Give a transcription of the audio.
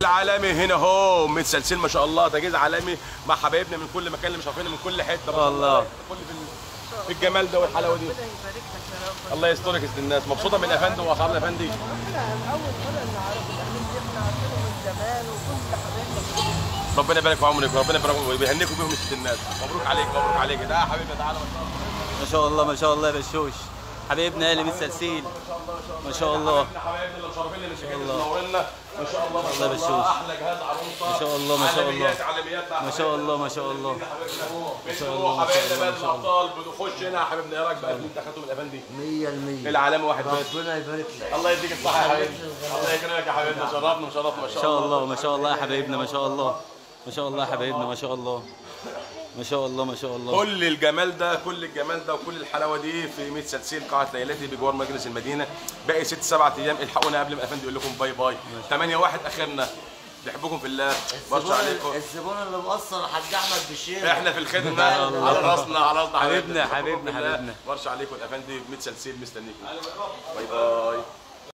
العالمي هنا اهو متسلسل ما شاء الله، تجهيز عالمي مع حبايبنا من كل مكان اللي مش عارفين من كل حته. والله في الجمال ده والحلاوه دي. الله يسترك يا ست الناس. مبسوطه من الافندي واسعار الافندي؟ اول مره نعرف الافندي، احنا عارفينه من زمان وكل حبايبنا. ربنا يبارك في عمرك وربنا يبارك ويهنيكم بيهم يا ست الناس. مبروك عليك مبروك عليك. ده يا حبيبي تعالى ما شاء الله ما شاء الله يا بشوش، حبايبنا اللي متسلسل ما شاء الله. حبايبنا اللي مشرفين اللي شايفين منورنا ما شاء الله. الله بشوش احلى جهاز عروسه ما شاء الله ما شاء الله علميات ما شاء الله ما شاء الله ما شاء الله. حبايبنا بقى الابطال بنخش هنا يا حبيبنا. ايه رايك بقى انت اخدته من الافندي؟ 100% العالمي واحد بس. ربنا يبارك لك. الله يديك الصحه يا حبيبي. الله يكرمك يا حبيبنا. شرفنا وشرفنا ما شاء الله ما شاء الله يا حبايبنا ما شاء الله ما شاء الله يا حبايبنا ما شاء الله ما شاء الله ما شاء الله. كل الجمال ده كل الجمال ده وكل الحلاوه دي في متسلسل قاعه ليلتي بجوار مجلس المدينه. باقي 6 7 ايام. الحقونا قبل ما الافندي يقول لكم باي باي. 8/1 اخرنا. بحبكم في الله. برشا عليكم. الزبون اللي مقصر حاج احمد بالشير. احنا في الخدمه على راسنا على راسنا حبيبنا حبيبنا حبيبنا. برشا عليكم الافندي متسلسل مستنيكم. باي باي.